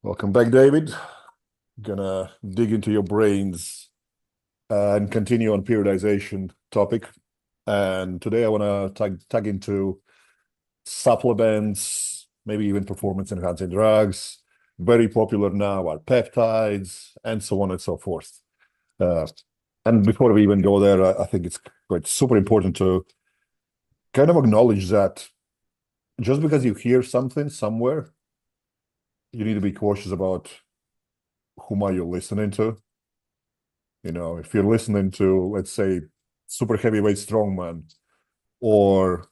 Welcome back, David. Gonna dig into your brains and continue on periodization topic. And today I want to tag into supplements, maybe even performance enhancing drugs. Very popular now are peptides and so on and so forth. Uh, and before we even go there, I think it's quite super important to kind of acknowledge that just because you hear something somewhere, you need to be cautious about whom are you listening to. If you're listening to, let's say, super heavyweight strongman or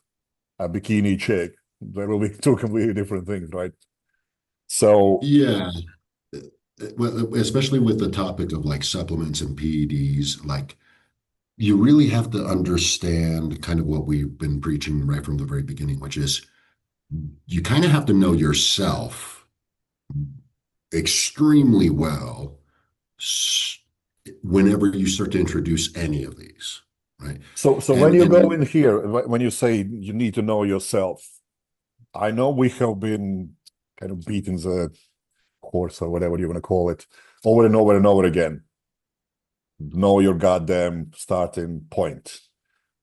a bikini chick, there will be two completely different things, right? So, Yeah, well, especially with the topic of like supplements and PEDs, like you really have to understand kind of what we've been preaching right from the very beginning, which is you kind of have to know yourself extremely well whenever you start to introduce any of these, right? so when And you go and in here, when you say you need to know yourself, I know we have been kind of beating the horse or whatever you want to call it over and over and over again. Know your goddamn starting point.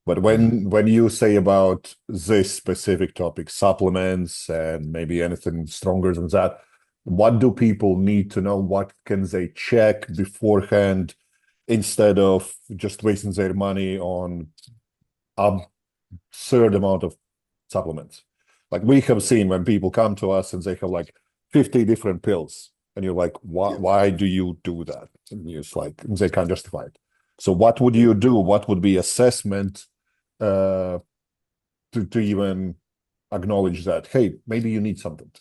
But yeah, when you say about this specific topic, supplements and maybe anything stronger than that, what do people need to know? What can they check beforehand instead of just wasting their money on absurd amount of supplements? Like we have seen when people come to us and they have like 50 different pills, and you're like, yeah, why do you do that? And it's like they can't justify it. So what would yeah, you do? What would be assessment uh, to even acknowledge that, hey, maybe you need something.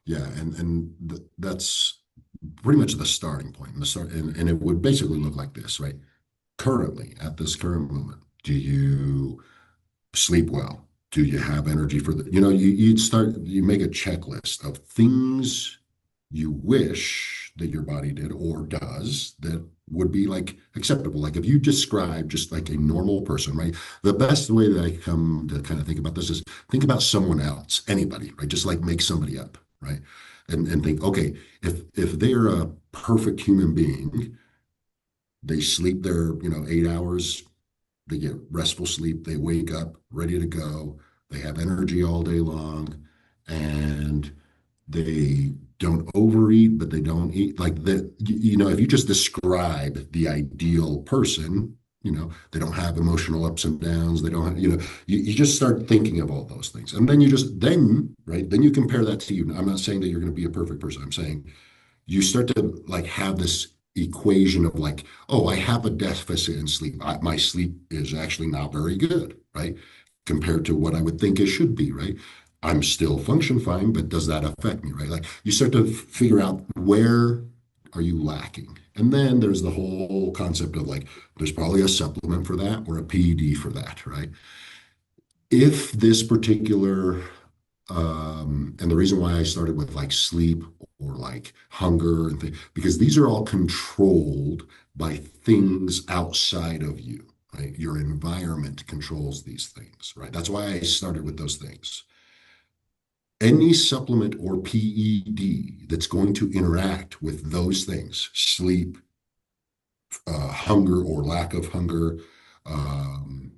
yeah, and that's pretty much the starting point. And it would basically look like this, right? Currently, at this current moment, do you sleep well? Do you have energy for you make a checklist of things you wish that your body did or does that would be like acceptable. Like if you describe just like a normal person, right? The best way that I come to kind of think about this is think about someone else, anybody, right? Just like make somebody up, right? And think, okay, if they're a perfect human being, they sleep their, 8 hours, they get restful sleep, they wake up ready to go, they have energy all day long, and they don't overeat, but they don't eat like that. If you just describe the ideal person, they don't have emotional ups and downs. They don't have, you just start thinking of all those things. And right, then you compare that to you. I'm not saying that you're going to be a perfect person. I'm saying you start to like have this equation of like, oh, I have a deficit in sleep. My sleep is actually not very good, right? Compared to what I would think it should be, right? I'm still function fine, but does that affect me, right? Like you start to figure out where are you lacking? And then there's the whole concept of like, there's probably a supplement for that or a PED for that, right? If this particular and the reason why I started with like sleep or like hunger and things, because these are all controlled by things outside of you, right? Your environment controls these things, right? That's why I started with those things. Any supplement or PED that's going to interact with those things, sleep, hunger or lack of hunger, um,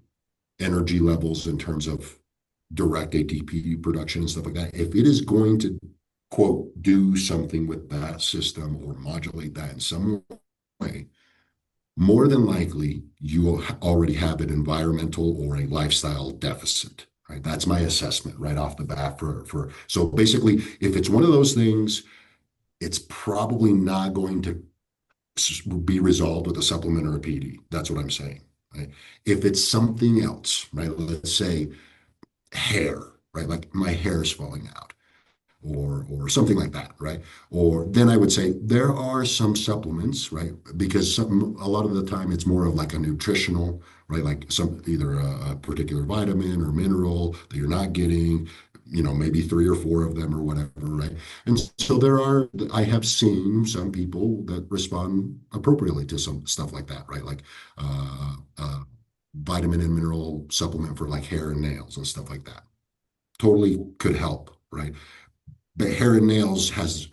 energy levels in terms of direct ATP production and stuff like that, if it is going to, quote, do something with that system or modulate that in some way, more than likely you will already have an environmental or a lifestyle deficit. Right. That's my assessment right off the bat for so basically, if it's one of those things, it's probably not going to be resolved with a supplement or a PD. That's what I'm saying. Right. If it's something else, right? Let's say hair, right? Like my hair is falling out or something like that, right? Or then I would say there are some supplements, right? Because a lot of the time it's more of like a nutritional, right? Like some either a particular vitamin or mineral that you're not getting, maybe three or four of them or whatever, right? And so I have seen some people that respond appropriately to some stuff like that, right? Like vitamin and mineral supplement for like hair and nails and stuff like that totally could help, right? but hair and nails has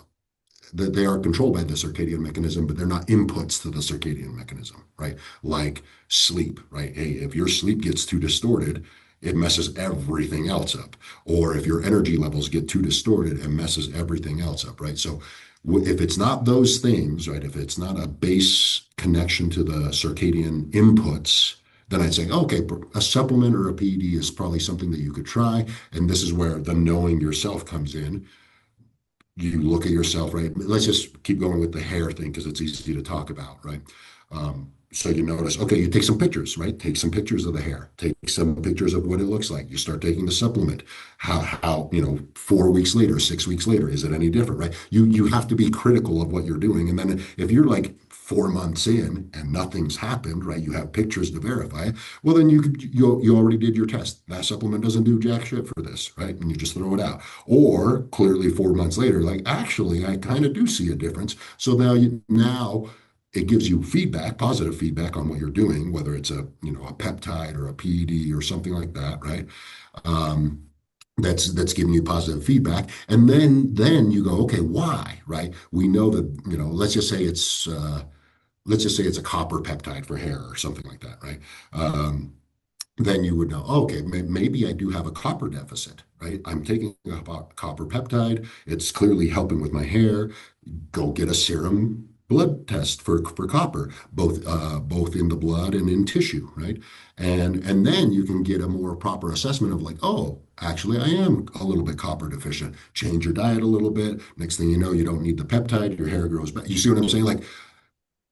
that they are controlled by the circadian mechanism, but they're not inputs to the circadian mechanism, right? Like sleep, right? Hey, if your sleep gets too distorted, it messes everything else up. Or if your energy levels get too distorted, it messes everything else up, right? So if it's not those things, right? If it's not a base connection to the circadian inputs, then I'd say, okay, a supplement or a PED is probably something that you could try. And this is where the knowing yourself comes in. You look at yourself, right? Let's just keep going with the hair thing because it's easy to talk about, right? So you notice, okay, you take some pictures, right? Take some pictures of the hair, take some pictures of what it looks like. You start taking the supplement. How, 4 weeks later, 6 weeks later, is it any different, right? You have to be critical of what you're doing. And then if you're like 4 months in and nothing's happened, right? You have pictures to verify it. Well, then you already did your test. That supplement doesn't do jack shit for this, right? And you just throw it out. Or clearly 4 months later, like actually, I kind of do see a difference. So now it gives you feedback, positive feedback on what you're doing, whether it's a peptide or a PED or something like that, right? Um, that's giving you positive feedback, and then you go, okay, why, right? We know that let's just say it's a copper peptide for hair or something like that, right? Then you would know, okay, maybe I do have a copper deficit, right? I'm taking a copper peptide. It's clearly helping with my hair. Go get a serum blood test for copper, both in the blood and in tissue, right? And then you can get a more proper assessment of like, oh, actually, I am a little bit copper deficient. Change your diet a little bit. Next thing you know, you don't need the peptide. Your hair grows back. You see what I'm saying? Like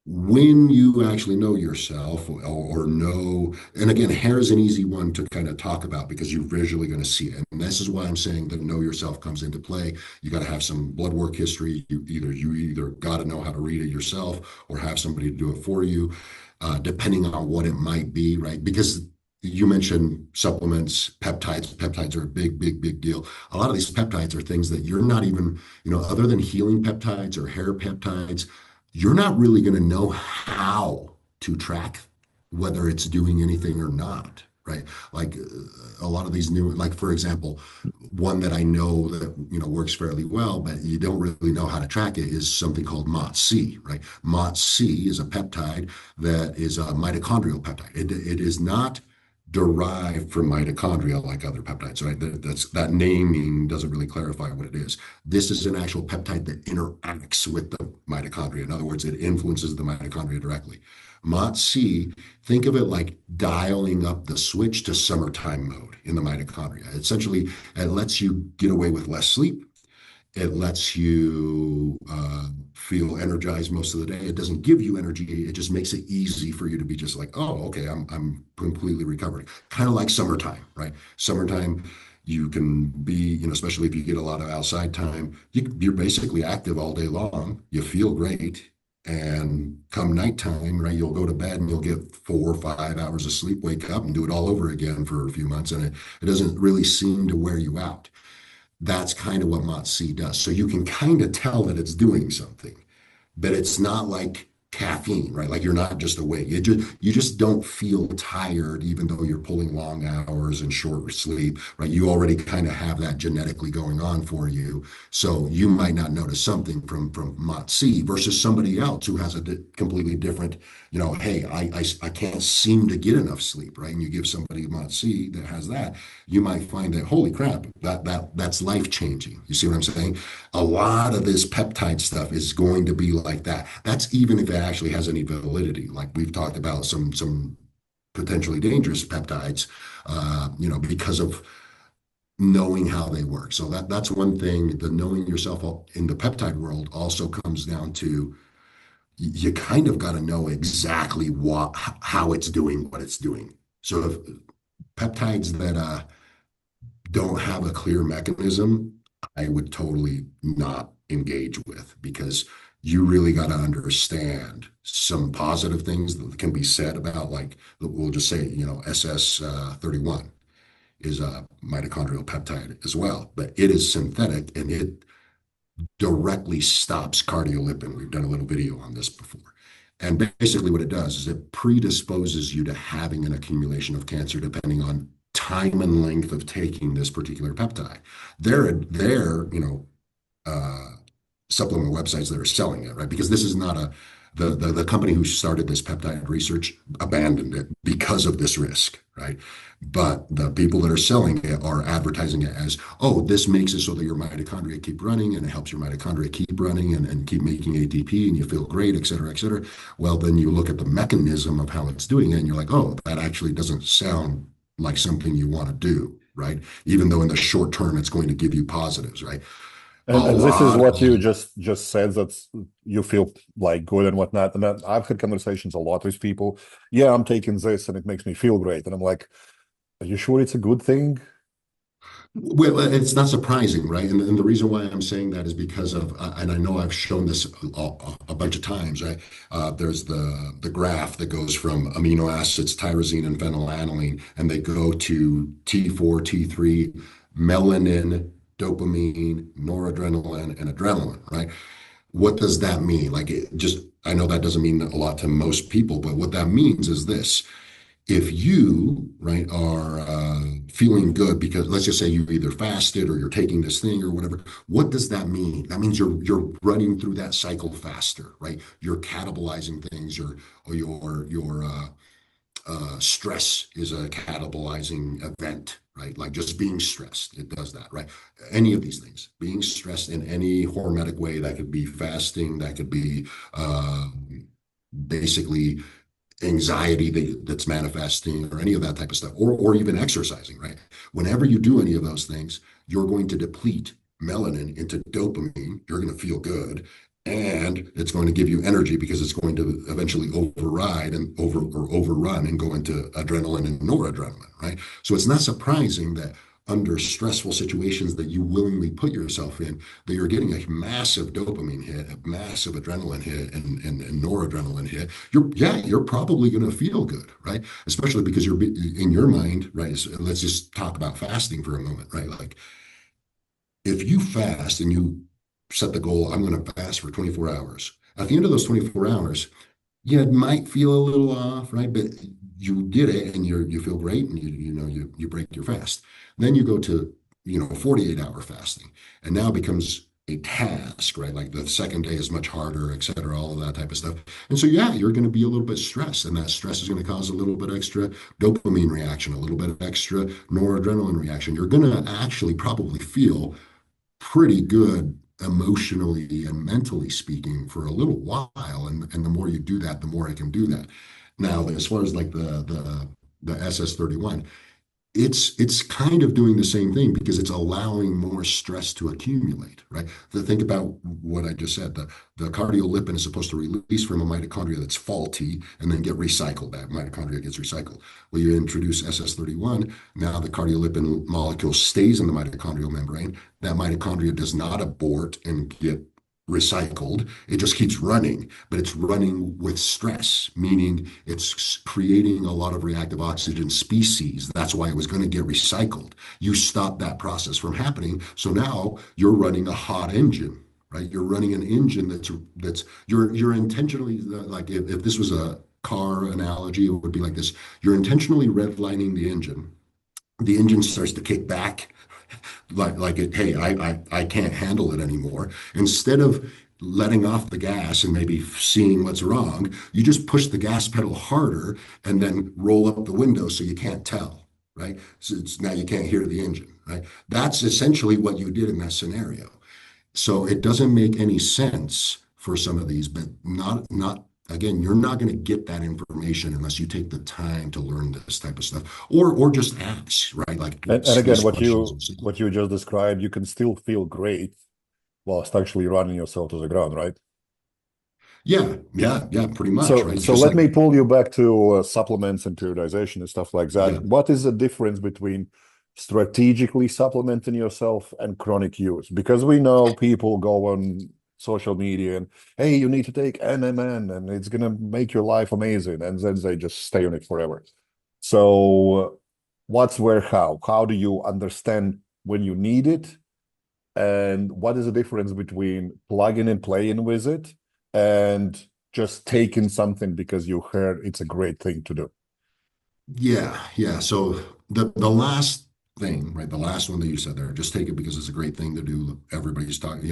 when you actually know yourself or know, and again, hair is an easy one to kind of talk about because you're visually going to see it. And this is why I'm saying that know yourself comes into play. You got to have some blood work history. You either got to know how to read it yourself or have somebody to do it for you, depending on what it might be, right? Because you mentioned supplements, peptides. Peptides are a big, big, big deal. A lot of these peptides are things that you're not even, other than healing peptides or hair peptides, you're not really going to know how to track whether it's doing anything or not, right? Like a lot of these new, like for example, one that I know that works fairly well, but you don't really know how to track it is something called MOTS-c, right? MOTS-c is a peptide that is a mitochondrial peptide. It is not derived from mitochondria like other peptides, right? That naming doesn't really clarify what it is. This is an actual peptide that interacts with the mitochondria. In other words, it influences the mitochondria directly. MOTS-c, think of it like dialing up the switch to summertime mode in the mitochondria. Essentially, it lets you get away with less sleep. It lets you feel energized most of the day. It doesn't give you energy. It just makes it easy for you to be just like, oh, okay, I'm completely recovered. Kind of like summertime, right? Summertime, you can be, especially if you get a lot of outside time, you're basically active all day long. You feel great. And come nighttime, right, you'll go to bed and you'll get 4 or 5 hours of sleep, wake up and do it all over again for a few months. And it doesn't really seem to wear you out. That's kind of what MOTS-c does. So you can kind of tell that it's doing something, but it's not like caffeine, right? Like you're not just awake. You just don't feel tired, even though you're pulling long hours and short sleep, right? You already kind of have that genetically going on for you. So you might not notice something from MOTS-c versus somebody else who has a completely different, hey, I can't seem to get enough sleep, right? And you give somebody MOTS-c that has that, you might find that, holy crap, that's life changing. You see what I'm saying? A lot of this peptide stuff is going to be like that. That's even if it actually has any validity. Like we've talked about some potentially dangerous peptides, because of knowing how they work. So that's one thing. The knowing yourself in the peptide world also comes down to you kind of got to know exactly how it's doing what it's doing. So if peptides that don't have a clear mechanism, I would totally not engage with because you really got to understand some positive things that can be said about, like, we'll just say, SS31 is a mitochondrial peptide as well, but it is synthetic and it directly stops cardiolipin. We've done a little video on this before. And basically what it does is it predisposes you to having an accumulation of cancer depending on time and length of taking this particular peptide. They're uh, supplement websites that are selling it, right? Because this is not the company who started this peptide research abandoned it because of this risk, right? But the people that are selling it are advertising it as, oh, this makes it so that your mitochondria keep running and it helps your mitochondria keep running and keep making ATP and you feel great, et cetera, et cetera. Well, then you look at the mechanism of how it's doing it and you're like, oh, that actually doesn't sound like something you want to do, right? Even though in the short term it's going to give you positives, right? A And this is lot what of you just said, that you feel like good and whatnot. And I've had conversations a lot with people. Yeah, I'm taking this and it makes me feel great. And I'm like, are you sure it's a good thing? Well, it's not surprising, right? And the reason why I'm saying that is because of, and I know I've shown this a bunch of times, right? There's the graph that goes from amino acids, tyrosine and phenylalanine, and they go to T4, T3, melanin, dopamine, noradrenaline, and adrenaline, right? What does that mean? Like, I know that doesn't mean a lot to most people, but what that means is this: if you, right, are feeling good because let's just say you either fasted or you're taking this thing or whatever, what does that mean? That means you're running through that cycle faster, right? You're catabolizing things. Your stress is a catabolizing event, right? Like just being stressed, it does that, right? Any of these things, being stressed in any hormetic way, that could be fasting, that could be basically anxiety that's manifesting or any of that type of stuff, or even exercising, right? Whenever you do any of those things, you're going to deplete melanin into dopamine. You're going to feel good. And it's going to give you energy because it's going to eventually override and overrun and go into adrenaline and noradrenaline, right? So it's not surprising that under stressful situations that you willingly put yourself in, that you're getting a massive dopamine hit, a massive adrenaline hit, and noradrenaline hit. You're probably going to feel good, right? Especially because you're in your mind, right? So let's just talk about fasting for a moment, right? Like if you fast and you set the goal, I'm going to fast for 24 hours. At the end of those 24 hours, yeah, it might feel a little off, right? But you did it and you feel great and you break your fast. Then you go to 48-hour fasting, and now it becomes a task, right? Like the second day is much harder, et cetera, all of that type of stuff. And so yeah, you're going to be a little bit stressed, and that stress is going to cause a little bit extra dopamine reaction, a little bit extra noradrenaline reaction. You're going to actually probably feel pretty good emotionally and mentally speaking for a little while. And the more you do that, the more it can do that. Now, as far as like the SS31, it's kind of doing the same thing because it's allowing more stress to accumulate, right? So think about what I just said. The cardiolipin is supposed to release from a mitochondria that's faulty and then get recycled. That mitochondria gets recycled. Well, you introduce SS31, now the cardiolipin molecule stays in the mitochondrial membrane. That mitochondria does not abort and get recycled. It just keeps running, but it's running with stress, meaning it's creating a lot of reactive oxygen species. That's why it was going to get recycled. You stop that process from happening. So now you're running a hot engine, right? You're running an engine that's you're intentionally like if this was a car analogy, it would be like this. You're intentionally redlining the engine. The engine starts to kick back hey, I can't handle it anymore. Instead of letting off the gas and maybe seeing what's wrong, you just push the gas pedal harder and then roll up the window so you can't tell, right? So now you can't hear the engine, right? That's essentially what you did in that scenario. So it doesn't make any sense for some of these, but not again, you're not going to get that information unless you take the time to learn this type of stuff or just ask, right? Like And again, these questions. what you just described, you can still feel great whilst actually running yourself to the ground, right? Yeah, pretty much, So right? so Just let like, me pull you back to supplements and periodization and stuff like yeah, that. What is the difference between strategically supplementing yourself and chronic use? Because we know people go on social media and, hey, you need to take NMN and it's gonna make your life amazing, and then they just stay on it forever. So what's where, how? How do you understand when you need it? And what is the difference between plugging and playing with it and just taking something because you heard it's a great thing to do? yeah. So the last thing, right? The last one that you said there, just take it because it's a great thing to do. Everybody's talking,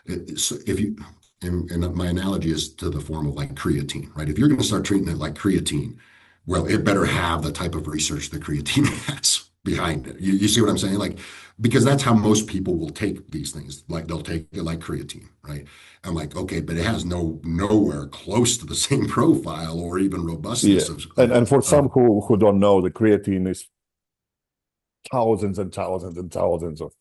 if you, and my analogy is to the form of like creatine, right? If you're going to start treating it like creatine, well, it better have the type of research that creatine has behind it. You see what I'm saying? Like, because that's how most people will take these things. Like they'll take it like creatine, right? I'm like, okay, but it has nowhere close to the same profile or even Yeah. robustness of, And for of some who don't know, the creatine is thousands and thousands and thousands of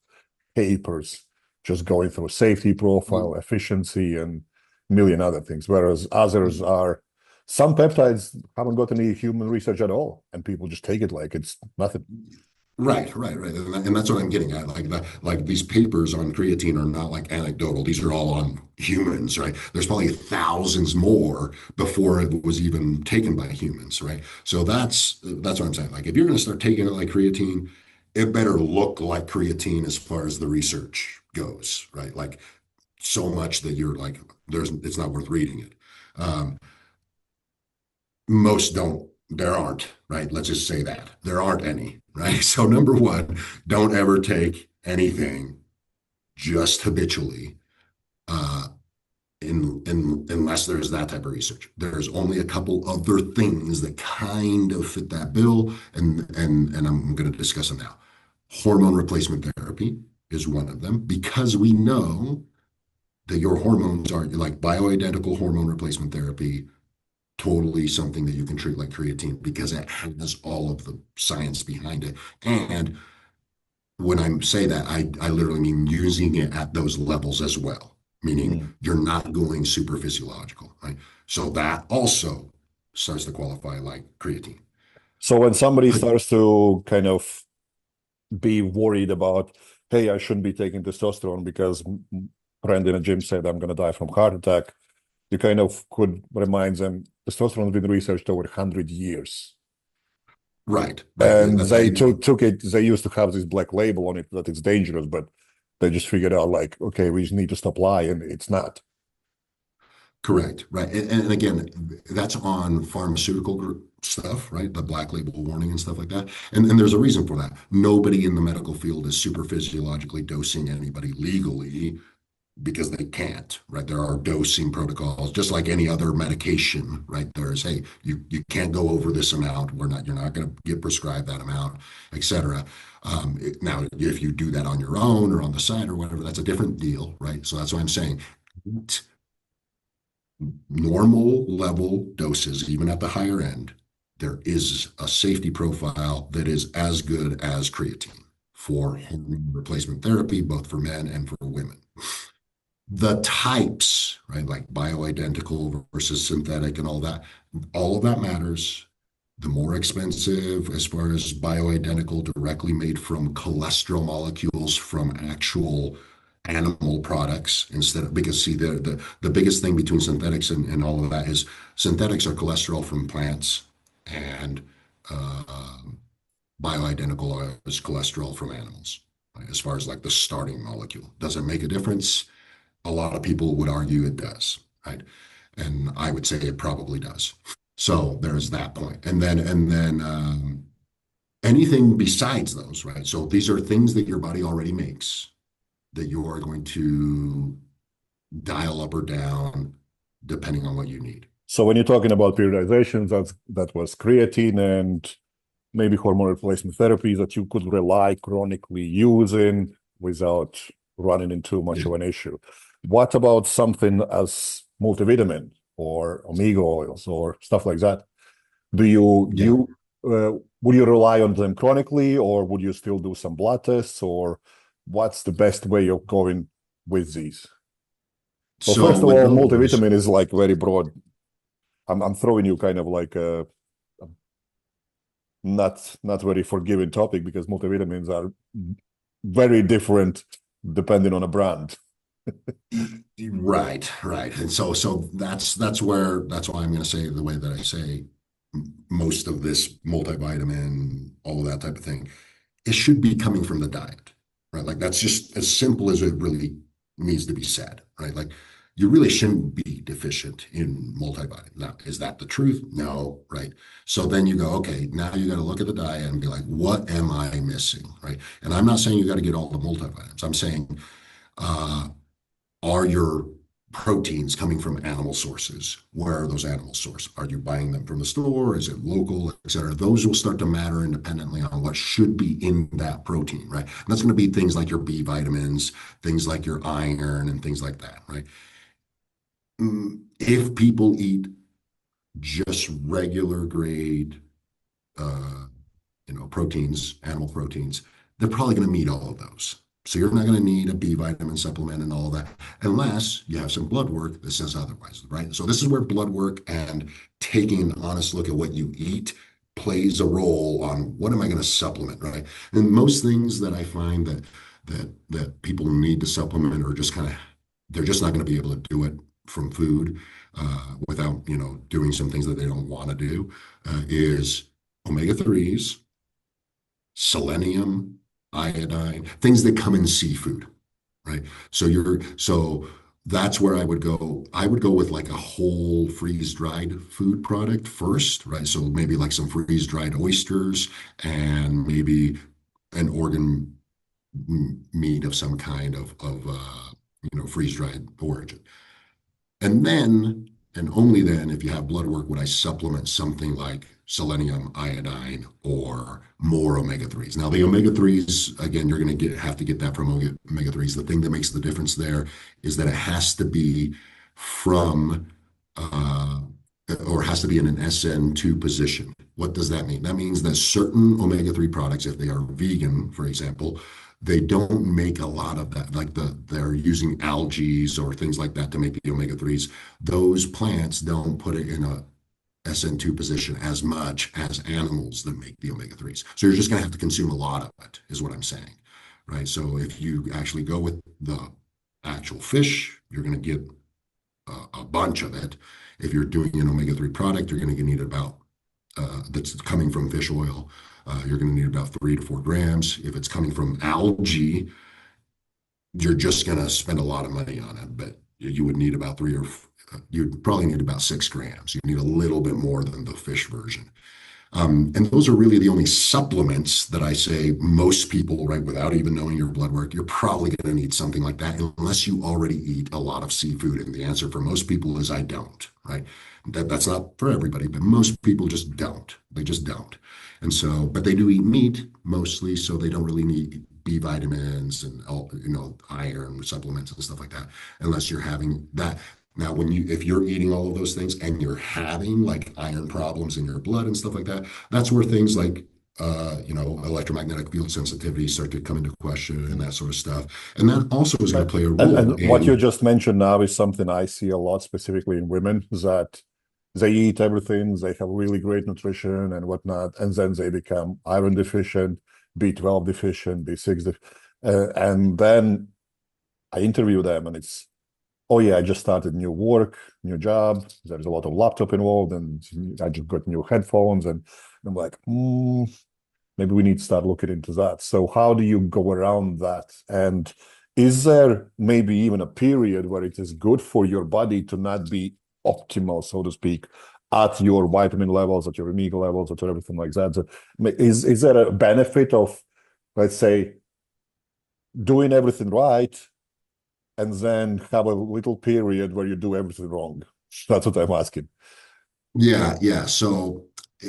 papers just going through safety profile, efficiency, and a million other things. Whereas others are, some peptides haven't got any human research at all, and people just take it like it's nothing. Right, right, right. And that's what I'm getting at. Like these papers on creatine are not like anecdotal. These are all on humans, right? There's probably thousands more before it was even taken by humans, right? So that's what I'm saying. Like if you're going to start taking it like creatine, it better look like creatine as far as the research goes, right? Like so much that you're like, it's not worth reading it. Um, Most don't. There aren't, right? Let's just say that. There aren't any, right? So number one, don't ever take anything just habitually uh, unless there's that type of research. There's only a couple other things that kind of fit that bill, and I'm going to discuss them now. Hormone replacement therapy is one of them because we know that your hormones are like bioidentical hormone replacement therapy totally something that you can treat like creatine because it has all of the science behind it. And when I say that, I literally mean using it at those levels as well, meaning Mm. you're not going super physiological, right? So that also starts to qualify like creatine. So when somebody But starts to kind of be worried about, hey, I shouldn't be taking testosterone because friend in a gym said I'm going to die from heart attack, you kind of could remind them testosterone has been researched over 100 years. right, right. And That's they took it, they used to have this black label on it that it's dangerous, but they just figured out like, okay, we just need to stop lying. It's not. correct, right. And again, that's on pharmaceutical stuff, right? The black label warning and stuff like that. And there's a reason for that. Nobody in the medical field is super physiologically dosing anybody legally because they can't, right? There are dosing protocols, just like any other medication, right? There's, hey, you can't go over this amount. You're not going to get prescribed that amount, et cetera. Now, if you do that on your own or on the side or whatever, that's a different deal, right? So that's why I'm saying normal level doses, even at the higher end, there is a safety profile that is as good as creatine for hormone replacement therapy, both for men and for women. The types, right, like bioidentical versus synthetic and all of that matters. The more expensive, as far as bioidentical, directly made from cholesterol molecules from actual animal products instead of, because see, the biggest thing between synthetics and all of that is synthetics are cholesterol from plants and uh, bioidentical is cholesterol from animals, right, as far as like the starting molecule. Does it make a difference? A lot of people would argue it does, right? And I would say it probably does. So there's that point. And then anything besides those, right? So these are things that your body already makes that you are going to dial up or down depending on what you need. So when you're talking about periodizations, that was creatine and maybe hormone replacement therapies that you could rely chronically using without running into much Yeah. of an issue. What about something as multivitamin or omega oils or stuff like that? Do you Yeah. would you rely on them chronically, or would you still do some blood tests, or what's the best way of going with these? Well, So first of with all, those, multivitamin is like very broad. I'm throwing you kind of like a not very forgiving topic because multivitamins are very different depending on a brand. right, right. And so that's why I'm going to say the way that I say most of this multivitamin, all of that type of thing, it should be coming from the diet, right? Like that's just as simple as it really needs to be said, right? Like you really shouldn't be deficient in multivitamin. Now, is that the truth? No, right? So then you go, okay, now you got to look at the diet and be like, what am I missing, right? And I'm not saying you got to get all the multivitamins. I'm saying, uh, are your proteins coming from animal sources? Where are those animal sources? Are you buying them from the store? Is it local, et cetera? Those will start to matter independently on what should be in that protein, right? And that's going to be things like your B vitamins, things like your iron, and things like that, right? If people eat just regular grade, uh, proteins, animal proteins, they're probably going to meet all of those. So you're not going to need a B vitamin supplement and all that, unless you have some blood work that says otherwise, right? So this is where blood work and taking an honest look at what you eat plays a role on what am I going to supplement, right? And most things that I find that people need to supplement are just kind of they're just not going to be able to do it from food without doing some things that they don't want to do is omega-3s, selenium, iodine, things that come in seafood, right? So that's where I would go. I would go with like a whole freeze-dried food product first, right? So maybe like some freeze-dried oysters and maybe an organ meat of some kind of freeze-dried origin. And then, and only then, if you have blood work, would I supplement something like selenium, iodine, or more omega-3s. Now, the omega-3s, again, you're going to have to get that from omega-3s. The thing that makes the difference there is that it has to be from, or has to be in an SN2 position. What does that mean? That means that certain omega-3 products, if they are vegan, for example, they don't make a lot of that, like they're using algae or things like that to make the omega-3s. Those plants don't put it in a SN2 position as much as animals that make the omega-3s. So you're just going to have to consume a lot of it, is what I'm saying, right? So if you actually go with the actual fish, you're going to get a bunch of it. If you're doing an omega-3 product, you're going to need about, that's coming from fish oil, you're going to need about 3 to 4 grams. If it's coming from algae, you're just going to spend a lot of money on it, but you would need about you'd probably need about 6 grams. You need a little bit more than the fish version. And those are really the only supplements that I say most people, right, without even knowing your blood work, you're probably going to need something like that unless you already eat a lot of seafood. And the answer for most people is I don't, right? That's not for everybody, but most people just don't. They just don't. And so, but they do eat meat mostly, so they don't really need B vitamins and all, iron supplements and stuff like that, unless you're having that. Now, if you're eating all of those things and you're having like iron problems in your blood and stuff like that, that's where things like electromagnetic field sensitivity start to come into question and that sort of stuff. And that also is going to play a role. And what you just mentioned now is something I see a lot, specifically in women, that they eat everything, they have really great nutrition and whatnot, and then they become iron deficient, B12 deficient, B6 and then I interview them and it's, oh yeah, I just started new work, new job. There's a lot of laptop involved, and I just got new headphones, and I'm like, maybe we need to start looking into that. So how do you go around that? And is there maybe even a period where it is good for your body to not be optimal, so to speak, at your vitamin levels, at your omega levels, at everything like that? So is there a benefit of, let's say, doing everything right, and then have a little period where you do everything wrong? That's what I'm asking. Yeah. So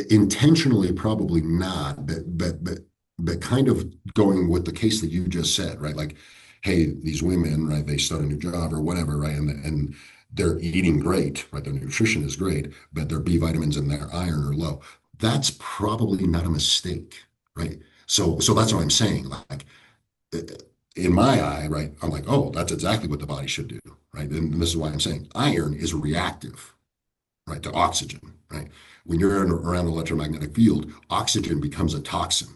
intentionally, probably not, but kind of going with the case that you just said, right? Like, hey, these women, right? They start a new job or whatever, right? And they're eating great, right? Their nutrition is great, but their B vitamins and their iron are low. That's probably not a mistake, right? So that's what I'm saying. Like, in my eye, right, I'm like, oh, that's exactly what the body should do, right? And this is why I'm saying iron is reactive, right, to oxygen, right? When you're around an electromagnetic field, oxygen becomes a toxin,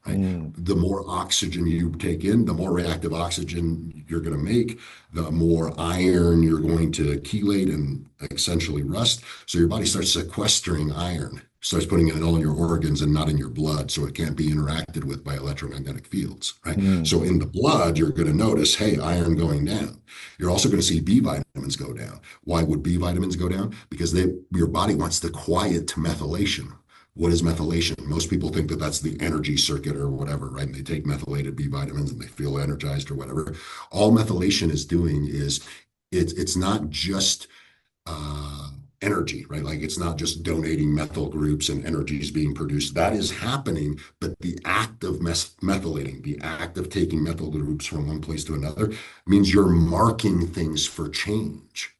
right? The more oxygen you take in, the more reactive oxygen you're going to make, the more iron you're going to chelate and essentially rust. So your body starts sequestering iron. starts putting it all in your organs and not in your blood, so it can't be interacted with by electromagnetic fields, right? Mm. So in the blood, you're going to notice, hey, iron going down. You're also going to see B vitamins go down. Why would B vitamins go down? Because your body wants to quiet methylation. What is methylation? Most people think that that's the energy circuit or whatever, right? And they take methylated B vitamins and they feel energized or whatever. All methylation is doing is it's not just energy, right? Like it's not just donating methyl groups and energy is being produced. That is happening, but the act of methylating, the act of taking methyl groups from one place to another means you're marking things for change.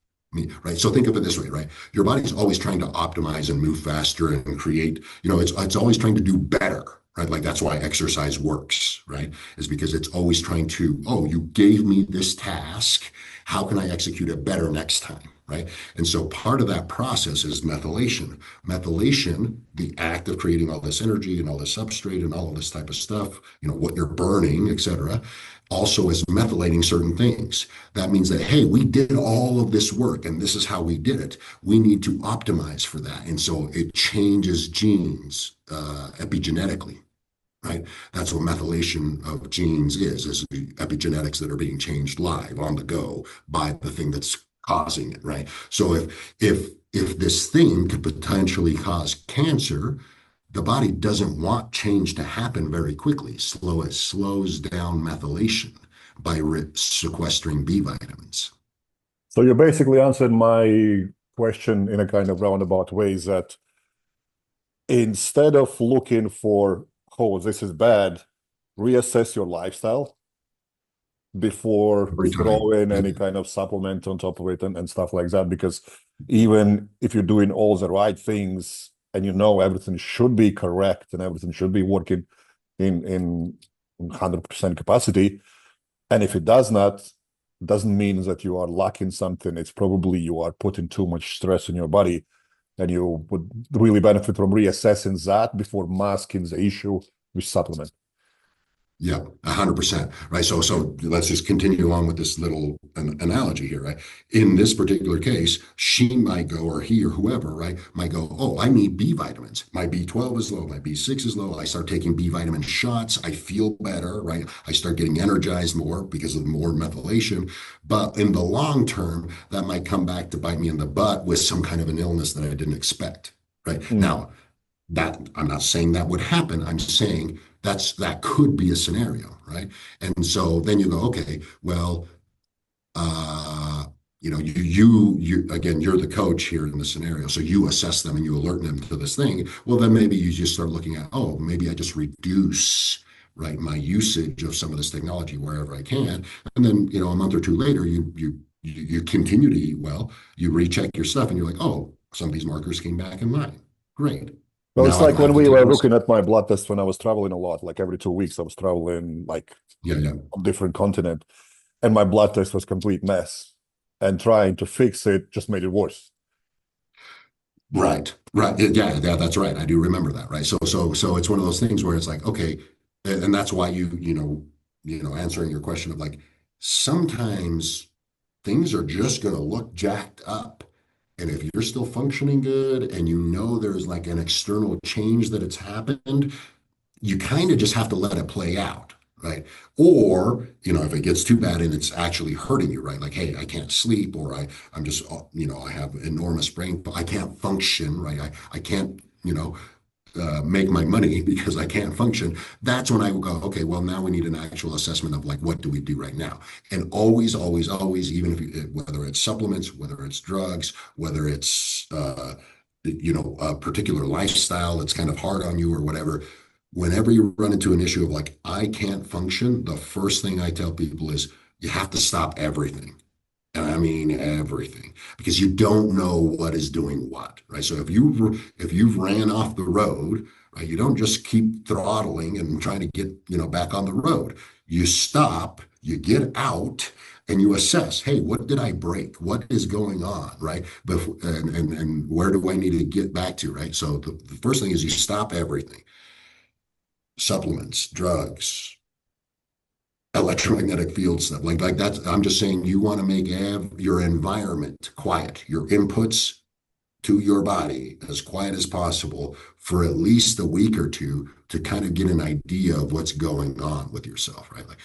Right. So think of it this way, right? Your body's always trying to optimize and move faster and create, it's always trying to do better, right? Like that's why exercise works, right? Is because it's always trying to, oh, you gave me this task. How can I execute it better next time? Right. And so part of that process is methylation. Methylation, the act of creating all this energy and all this substrate and all of this type of stuff, what you're burning, et cetera, also is methylating certain things. That means that, hey, we did all of this work and this is how we did it. We need to optimize for that. And so it changes genes epigenetically, right? That's what methylation of genes is the epigenetics that are being changed live on the go by the thing that's causing it, right? So if this thing could potentially cause cancer, the body doesn't want change to happen very quickly. It slows down methylation by sequestering B vitamins. So you basically answered my question in a kind of roundabout ways that instead of looking for, oh, this is bad, reassess your lifestyle before Every time. throwing any kind of supplement on top of it and stuff like that. Because even if you're doing all the right things and everything should be correct and everything should be working in 100% capacity, and if it does not, doesn't mean that you are lacking something. It's probably you are putting too much stress on your body, and you would really benefit from reassessing that before masking the issue with supplement. Yeah, 100%. Right. So let's just continue on with this little analogy here, right? In this particular case, she might go, or he or whoever, right, might go, oh, I need B vitamins. My B12 is low, my B6 is low. I start taking B vitamin shots. I feel better, right? I start getting energized more because of more methylation. But in the long term, that might come back to bite me in the butt with some kind of an illness that I didn't expect, right? Now, that I'm not saying that would happen. I'm saying that could be a scenario, right? And so then you go, okay, well, you again, you're the coach here in the scenario, so you assess them and you alert them to this thing. Well, then maybe you just start looking at, oh, maybe I just reduce, right, my usage of some of this technology wherever I can, and then a month or two later, you continue to eat well, you recheck your stuff, and you're like, oh, some of these markers came back in line. Great. Well, it's Now I like don't when have to we take were this. looking at my blood test when I was traveling a lot, like every 2 weeks, I was traveling like Yeah, yeah. on different continent, and my blood test was complete mess. And trying to fix it just made it worse. Right, right. Yeah, yeah, that's right. I do remember that, right? So it's one of those things where it's like, okay, and that's why answering your question of like, sometimes things are just going to look jacked up. And if you're still functioning good and there's like an external change that it's happened, you kind of just have to let it play out, right? Or, if it gets too bad and it's actually hurting you, right? Like, hey, I can't sleep, or I'm just, I have enormous brain, I can't function, right? I can't, make my money because I can't function. That's when I will go, okay, well, now we need an actual assessment of like, what do we do right now? And always, always, always, even if whether it's supplements, whether it's drugs, whether it's, a particular lifestyle that's kind of hard on you or whatever, whenever you run into an issue of like, I can't function, the first thing I tell people is you have to stop everything. And I mean everything, because you don't know what is doing what, right? So if you've ran off the road, right, you don't just keep throttling and trying to get, back on the road. You stop, you get out, and you assess, hey, what did I break? What is going on, right? And where do I need to get back to, right? So the first thing is you stop everything. Supplements, drugs, electromagnetic field stuff like that. I'm just saying you want to make your environment quiet, your inputs to your body as quiet as possible for at least a week or two to kind of get an idea of what's going on with yourself, right? Like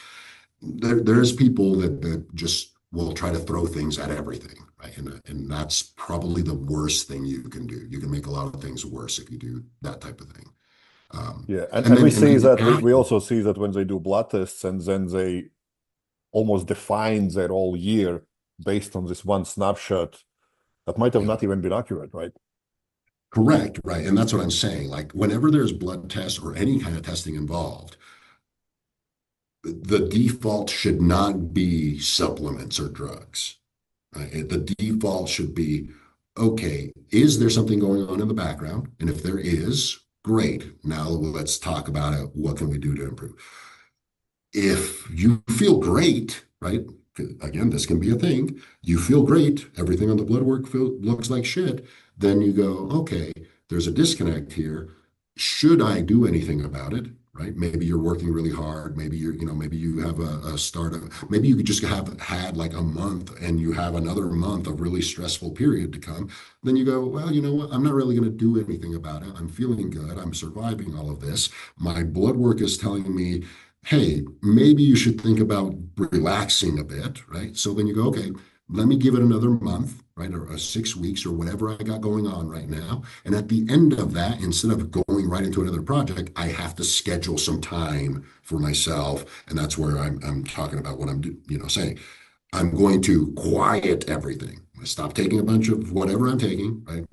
there's people that just will try to throw things at everything, right? And that's probably the worst thing you can do. You can make a lot of things worse if you do that type of thing. Yeah, and, And and we then, and see then that we after, also see that when they do blood tests and then they almost define their whole year based on this one snapshot that might have yeah, not even been accurate, right? correct, right? And that's what I'm saying. Like whenever there's blood tests or any kind of testing involved, the default should not be supplements or drugs. Right? The default should be, okay, is there something going on in the background? And if there is, great. Now let's talk about it. What can we do to improve? If you feel great, right? Again, this can be a thing. You feel great. Everything on the blood work looks like shit. Then you go, okay, there's a disconnect here. Should I do anything about it? Right? Maybe you're working really hard. Maybe maybe you have a start of, maybe you could just have had like a month and you have another month of really stressful period to come. Then you go, well, you know what? I'm not really going to do anything about it. I'm feeling good. I'm surviving all of this. My blood work is telling me, hey, maybe you should think about relaxing a bit, right? So then you go, okay, let me give it another month, right? Or 6 weeks or whatever I got going on right now. And at the end of that, instead of going right into another project, I have to schedule some time for myself. And that's where I'm talking about what I'm, saying. I'm going to quiet everything. Stop taking a bunch of whatever I'm taking, right?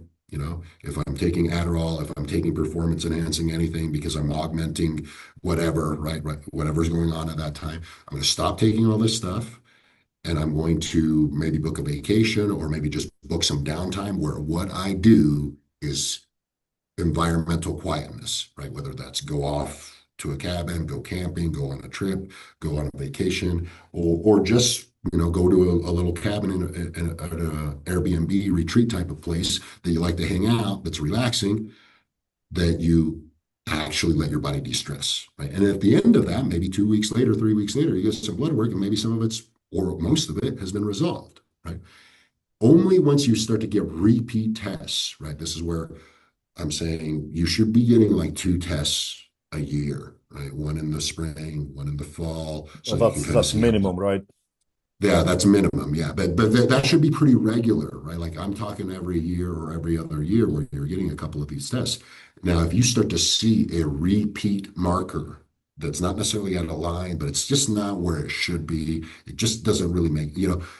If I'm taking Adderall, if I'm taking performance enhancing anything because I'm augmenting whatever, right? Whatever's going on at that time, I'm going to stop taking all this stuff and I'm going to maybe book a vacation or maybe just book some downtime where what I do is environmental quietness, right? Whether that's go off to a cabin, go camping, go on a trip, go on a vacation, or just go to a little cabin in an Airbnb retreat type of place that you like to hang out, that's relaxing, that you actually let your body de-stress, right? And at the end of that, maybe 2 weeks later, 3 weeks later, you get some blood work and maybe some of it's, or most of it has been resolved, right? Only once you start to get repeat tests, right? This is where I'm saying you should be getting like 2 tests a year, right? One in the spring, one in the fall, so Well, you can that's kind of that's see how. minimum, right? Yeah, that's minimum. Yeah, but that should be pretty regular, right? Like I'm talking every year or every other year where you're getting a couple of these tests. Now, if you start to see a repeat marker that's not necessarily out of line, but it's just not where it should be, it just doesn't really make.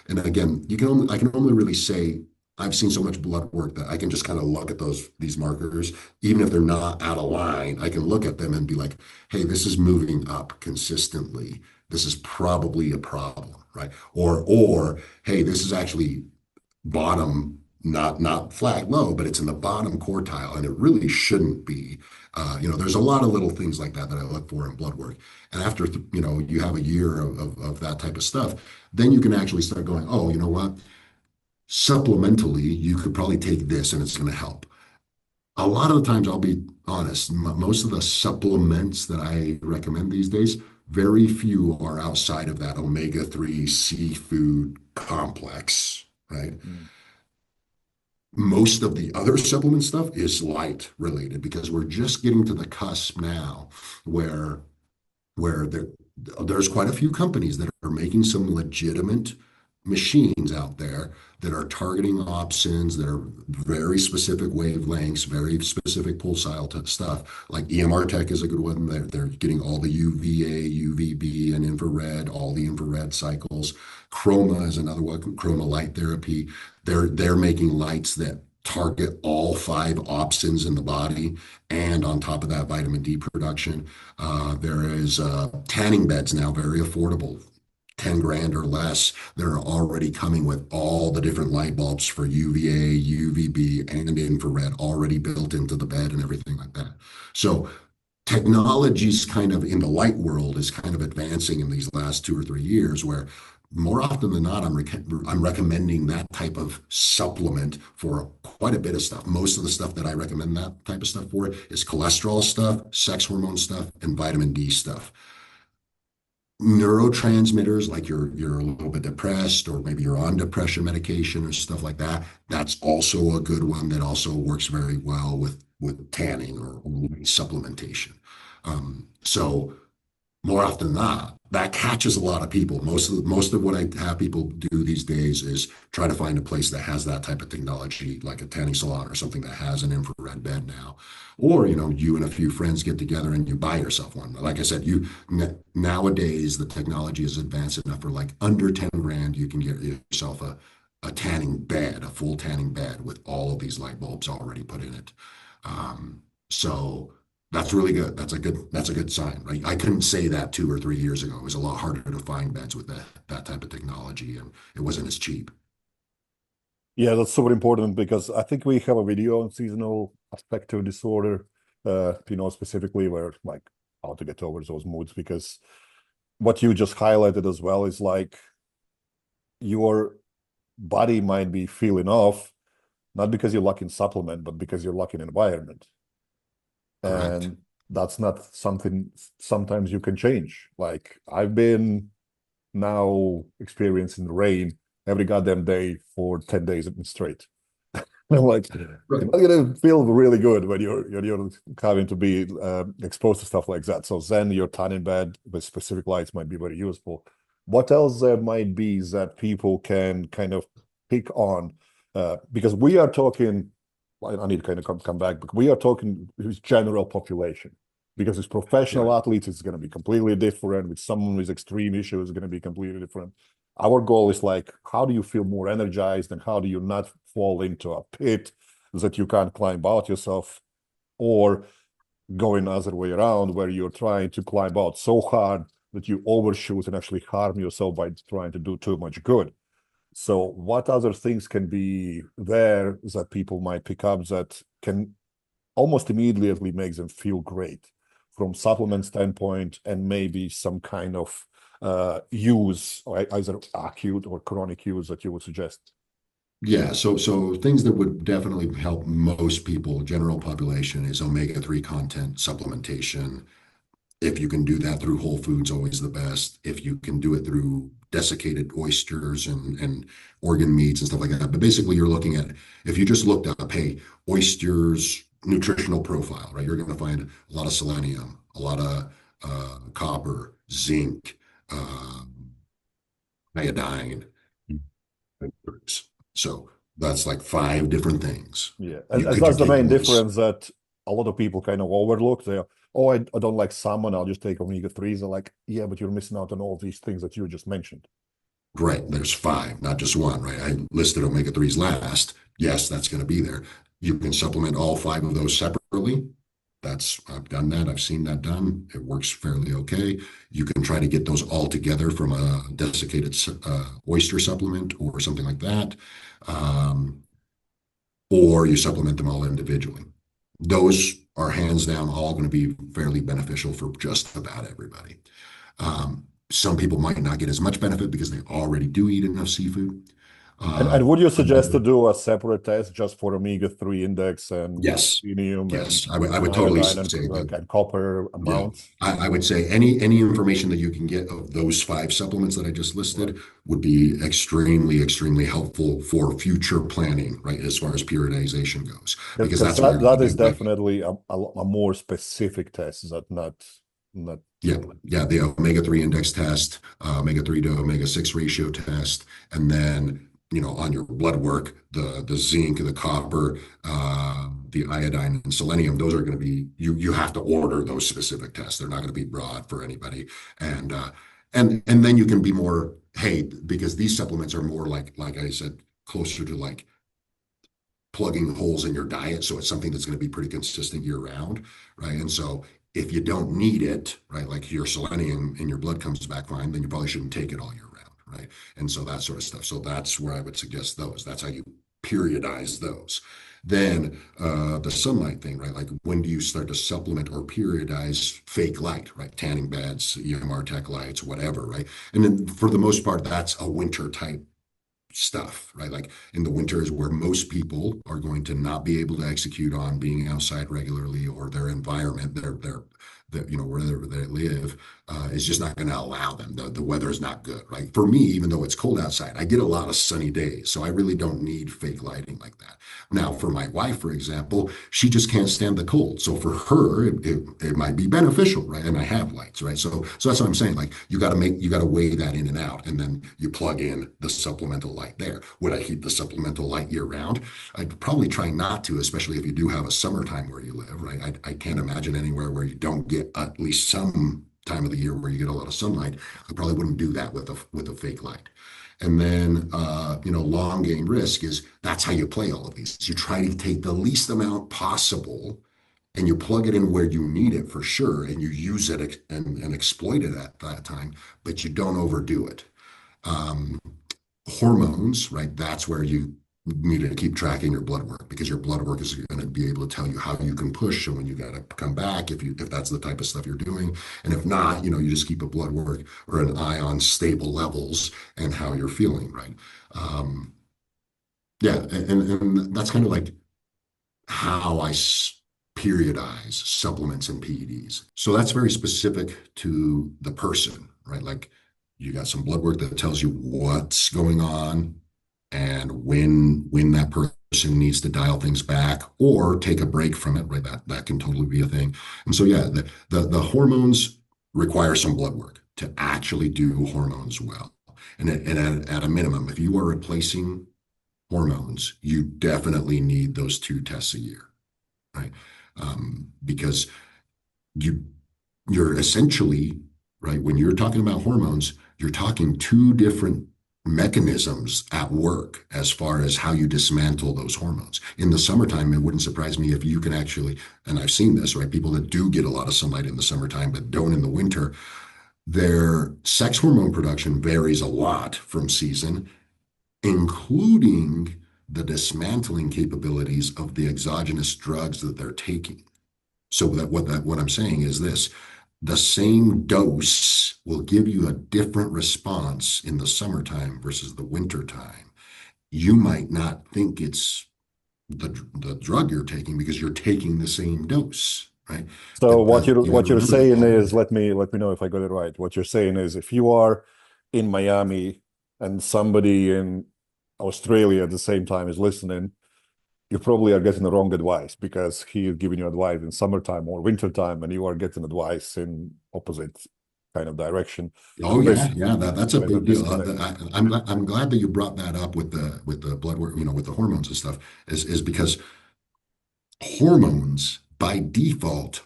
And again, I can only really say I've seen so much blood work that I can just kind of look at these markers, even if they're not out of line, I can look at them and be like, hey, this is moving up consistently. This is probably a problem, right? Or hey, this is actually bottom, not flat low, but it's in the bottom quartile, and it really shouldn't be. There's a lot of little things like that I look for in blood work. And after you have a year of that type of stuff, then you can actually start going, oh, you know what? Supplementally, you could probably take this and it's going to help. A lot of the times, I'll be honest, most of the supplements that I recommend these days, very few are outside of that omega-3 seafood complex, right? Mm. Most of the other supplement stuff is light related because we're just getting to the cusp now where there's quite a few companies that are making some legitimate machines out there that are targeting opsins that are very specific wavelengths, very specific pulsile stuff. Like EMR Tech is a good one. They're getting all the UVA, UVB, and infrared, all the infrared cycles. Chroma is another one. Chroma Light Therapy. They're making lights that target all 5 opsins in the body, and on top of that, vitamin D production. There is tanning beds now, very affordable, 10 grand or less. They're already coming with all the different light bulbs for UVA, UVB, and infrared already built into the bed and everything like that. So technology's kind of in the light world is kind of advancing in these last 2 or 3 years, where more often than not, I'm recommending that type of supplement for quite a bit of stuff. Most of the stuff that I recommend that type of stuff for is cholesterol stuff, sex hormone stuff, and vitamin D stuff. neurotransmitters, like you're a little bit depressed, or maybe you're on depression medication or stuff like that. That's also a good one that also works very well with tanning or supplementation. So more often than not, that catches a lot of people. Most of what I have people do these days is try to find a place that has that type of technology, like a tanning salon or something that has an infrared bed now. Or, you and a few friends get together and you buy yourself one. Like I said, nowadays the technology is advanced enough for like under 10 grand, you can get yourself a tanning bed, a full tanning bed with all of these light bulbs already put in it. So that's really good. That's a good sign, right? I couldn't say that 2 or 3 years ago. It was a lot harder to find beds with that type of technology, and it wasn't as cheap. Yeah, that's super important because I think we have a video on seasonal affective disorder, specifically where like how to get over those moods, because what you just highlighted as well is like your body might be feeling off, not because you're lacking supplement, but because you're lacking environment. Correct. And that's not something sometimes you can change. Like I've been now experiencing rain every goddamn day for 10 days straight. I'm like, you're Right. not gonna feel really good when you're having to be exposed to stuff like that. So then your tanning bed with specific lights might be very useful. What else there might be that people can kind of pick on? Because we are talking, I need to kind of come back, but we are talking with general population. Because with Yeah. professional athletes, it's going to be completely different. With someone with extreme issues, it's going to be completely different. Our goal is like, how do you feel more energized and how do you not fall into a pit that you can't climb out yourself, or going other way around where you're trying to climb out so hard that you overshoot and actually harm yourself by trying to do too much good. So what other things can be there that people might pick up that can almost immediately make them feel great from supplement standpoint, and maybe some kind of use, either acute or chronic use, that you would suggest? Yeah, so things that would definitely help most people, general population, is omega-3 content supplementation. If you can do that through whole foods, always the best. If you can do it through desiccated oysters and organ meats and stuff like that. But basically, you're looking at, if you just looked up, hey, oysters nutritional profile, right? You're going to find a lot of selenium, a lot of copper, zinc, iodine. So that's like 5 different things. Yeah, You and could you that's the take main those? difference that a lot of people kind of overlook. They are, oh, I don't like salmon, I'll just take omega-3s. They're like, yeah, but you're missing out on all these things that you just mentioned. Right, there's 5, not just one, right? I listed omega-3s last. Yes, that's going to be there. You can supplement all 5 of those separately. I've done that. I've seen that done. It works fairly okay. You can try to get those all together from a desiccated oyster supplement or something like that. Um, or you supplement them all individually. Those are hands down all going to be fairly beneficial for just about everybody. Some people might not get as much benefit because they already do eat enough seafood. And would you suggest to Another, do a separate test just for omega-3 index and yes, selenium yes, I and would totally iodine say that. and copper Yeah, amounts? I would say any information that you can get of those 5 supplements that I just Right. listed would be extremely helpful for future planning, right? As far as periodization goes, because Because that's what you're going that to is do. Like, definitely a more specific test that not yeah, yeah, the omega-3 index test, omega-3 to omega-6 ratio test, and then, on your blood work, the zinc, the copper, the iodine and selenium, those are going to be, you have to order those specific tests. They're not going to be broad for anybody. And then you can be more, hey, because these supplements are more like I said, closer to like plugging holes in your diet. So it's something that's going to be pretty consistent year round, right? And so if you don't need it, right, like your selenium in your blood comes back fine, then you probably shouldn't take it all year round, right? And so that sort of stuff. So that's where I would suggest those. That's how you periodize those. Then the sunlight thing, right? Like when do you start to supplement or periodize fake light, right? Tanning beds, EMR tech lights, whatever, right? And then for the most part, that's a winter type stuff, right? Like in the winter is where most people are going to not be able to execute on being outside regularly, or their environment, their that, wherever they live, is just not going to allow them. The weather is not good, right? For me, even though it's cold outside, I get a lot of sunny days, so I really don't need fake lighting like that. Now, for my wife, for example, she just can't stand the cold. So for her, it might be beneficial, right? And I have lights, right? So that's what I'm saying. Like you got to weigh that in and out, and then you plug in the supplemental light there. Would I keep the supplemental light year round? I'd probably try not to, especially if you do have a summertime where you live, right? I can't imagine anywhere where you don't get at least some time of the year where you get a lot of sunlight. I probably wouldn't do that with a fake light. And then, long game risk is that's how you play all of these. You try to take the least amount possible and you plug it in where you need it for sure, and you use it and exploit it at that time, but you don't overdo it. Um, Hormones, right? That's where you need to keep tracking your blood work, because your blood work is going to be able to tell you how you can push and when you got to come back if that's the type of stuff you're doing. And if not, you just keep a blood work or an eye on stable levels and how you're feeling, right? Yeah, and that's kind of like how I periodize supplements and PEDs. So that's very specific to the person, right? Like you got some blood work that tells you what's going on and when that person needs to dial things back or take a break from it, right? That can totally be a thing. And so yeah, the hormones require some blood work to actually do hormones well. And at a minimum, if you are replacing hormones, you definitely need those 2 tests a year, right? Because you're essentially, right, when you're talking about hormones, you're talking 2 different mechanisms at work as far as how you dismantle those hormones. In the summertime, it wouldn't surprise me if you can actually, and I've seen this, right? People that do get a lot of sunlight in the summertime but don't in the winter, their sex hormone production varies a lot from season, including the dismantling capabilities of the exogenous drugs that they're taking. So what I'm saying is this: the same dose will give you a different response in the summertime versus the winter time. You might not think it's the drug you're taking because you're taking the same dose, right? So But what you got to you're remember saying all of is, that. let me know if I got it right. What you're saying is, if you are in Miami and somebody in Australia at the same time is listening, you probably are getting the wrong advice, because he is giving you advice in summertime or wintertime, and you are getting advice in opposite kind of direction. Oh There's, yeah, yeah, that's a there's a big deal. disconnect. I'm glad that you brought that up with the blood work, with the hormones and stuff, is because hormones by default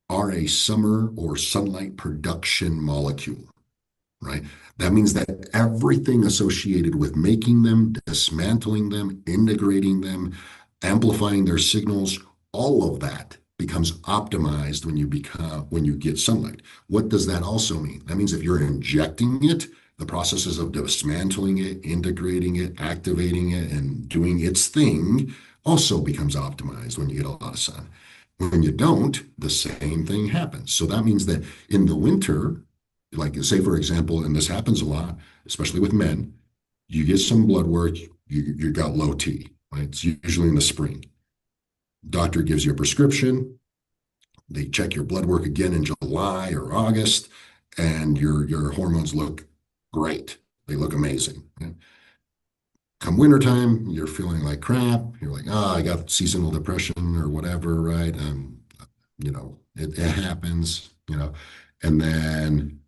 are a summer or sunlight production molecule, right? That means that everything associated with making them, dismantling them, integrating them, amplifying their signals, all of that becomes optimized when you get sunlight. What does that also mean? That means if you're injecting it, the processes of dismantling it, integrating it, activating it, and doing its thing also becomes optimized when you get a lot of sun. When you don't, the same thing happens. So that means that in the winter, like say for example, and this happens a lot, especially with men, you get some blood work, you got low T, right? It's usually in the spring. Doctor gives you a prescription. They check your blood work again in July or August, and your hormones look great. They look amazing. Right? Come wintertime, you're feeling like crap. You're like, I got seasonal depression or whatever, right? It happens, and then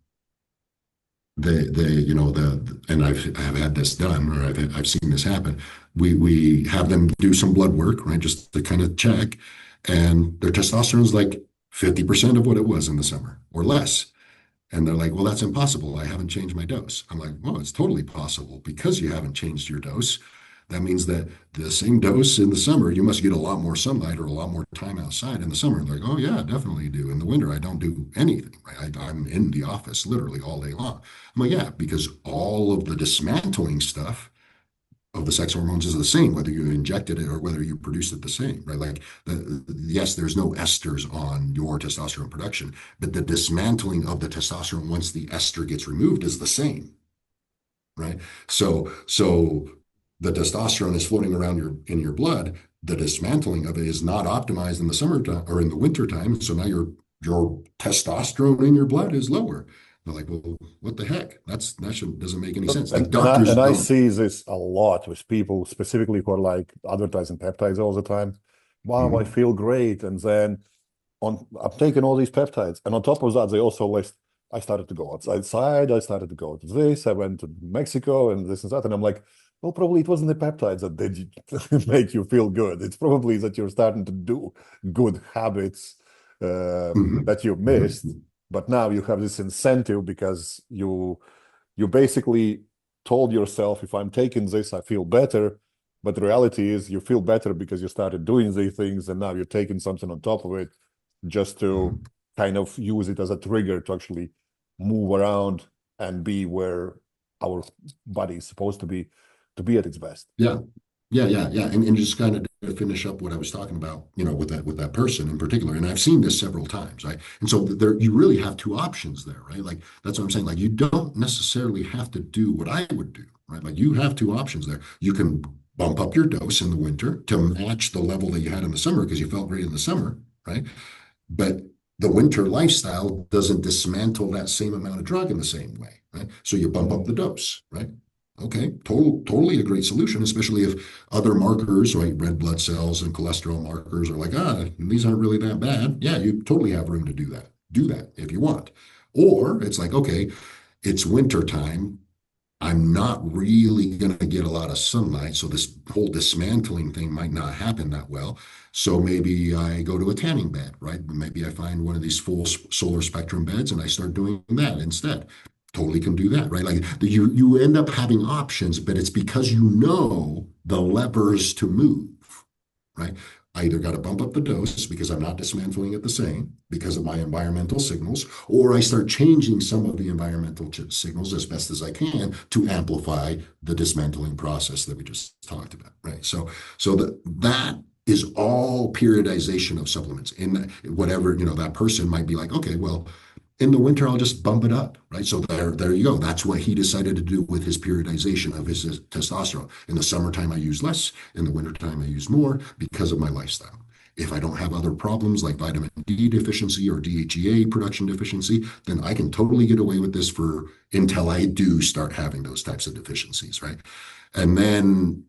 and I've had this done, or I've seen this happen. We have them do some blood work, right, just to kind of check, and their testosterone is like 50% of what it was in the summer or less. And they're like, well, that's impossible. I haven't changed my dose. I'm like, well, it's totally possible because you haven't changed your dose. That means that the same dose in the summer, you must get a lot more sunlight or a lot more time outside in the summer. And they're like, oh, yeah, definitely you do. In the winter, I don't do anything. Right? I'm in the office literally all day long. I'm like, yeah, because all of the dismantling stuff of the sex hormones is the same, whether you injected it or whether you produced it the same, right? Like, yes, there's no esters on your testosterone production, but the dismantling of the testosterone once the ester gets removed is the same, right? So the testosterone is floating around in your blood. The dismantling of it is not optimized in the summertime or in the winter time. So now you're your testosterone in your blood is lower. They're like, well, what the heck? Doesn't make any sense. Like doctors And I don't. see this a lot with people, specifically who are like advertising peptides all the time. Wow, I Mhm. feel great. And then I'm taking all these peptides. And on top of that, they also list, I started to go outside, I started to go to this, I went to Mexico and this and that. And I'm like, well, probably it wasn't the peptides that did make you feel good. It's probably that you're starting to do good habits Mhm. that you missed. Mhm. But now you have this incentive because you basically told yourself, if I'm taking this, I feel better. But the reality is you feel better because you started doing these things and now you're taking something on top of it just to Mhm. kind of use it as a trigger to actually move around and be where our body is supposed to be at its best. Yeah. Yeah. And just kind of to finish up what I was talking about, with that person in particular. And I've seen this several times, right? And so there, you really have two options there, right? Like that's what I'm saying. Like you don't necessarily have to do what I would do, right? Like you have two options there. You can bump up your dose in the winter to match the level that you had in the summer because you felt great in the summer, right? But the winter lifestyle doesn't dismantle that same amount of drug in the same way, right? So you bump up the dose, right? Okay, totally a great solution, especially if other markers, right, red blood cells and cholesterol markers are like, these aren't really that bad. Yeah, you totally have room to do that. Do that if you want. Or it's like, okay, it's winter time. I'm not really going to get a lot of sunlight, so this whole dismantling thing might not happen that well. So maybe I go to a tanning bed, right? Maybe I find one of these full solar spectrum beds and I start doing that instead. Totally can do that, right? Like you end up having options, but it's because you know the levers to move, right? I either got to bump up the dose because I'm not dismantling it the same because of my environmental signals, or I start changing some of the environmental signals as best as I can to amplify the dismantling process that we just talked about, right? So that is all periodization of supplements. In whatever, that person might be like, okay, well, in the winter, I'll just bump it up, right? So there you go. That's what he decided to do with his periodization of his testosterone. In the summertime, I use less. In the wintertime, I use more because of my lifestyle. If I don't have other problems like vitamin D deficiency or DHEA production deficiency, then I can totally get away with this for until I do start having those types of deficiencies, right? And then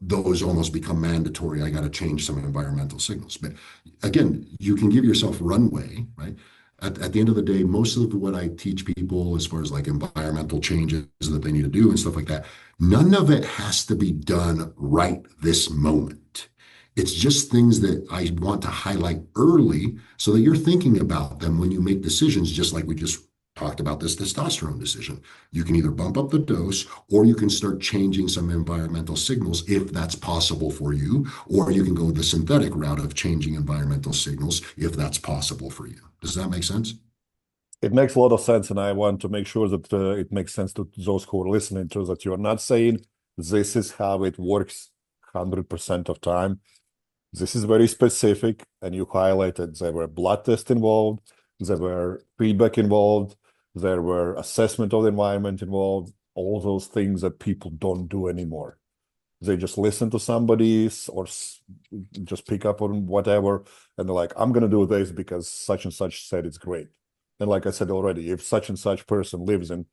those almost become mandatory. I got to change some environmental signals. But again, you can give yourself runway, right? At the end of the day, most of what I teach people as far as like environmental changes that they need to do and stuff like that, none of it has to be done right this moment. It's just things that I want to highlight early so that you're thinking about them when you make decisions, just like we just talked about this testosterone decision. You can either bump up the dose or you can start changing some environmental signals if that's possible for you, or you can go the synthetic route of changing environmental signals if that's possible for you. Does that make sense? It makes a lot of sense, and I want to make sure that it makes sense to those who are listening to that you're not saying this is how it works 100% of time. This is very specific, and you highlighted there were blood tests involved, there were feedback involved, there were assessment of the environment involved, all those things that people don't do anymore. They just listen to somebody or just pick up on whatever, and they're like, I'm going to do this because such and such said it's great. And like I said already, if such and such person lives in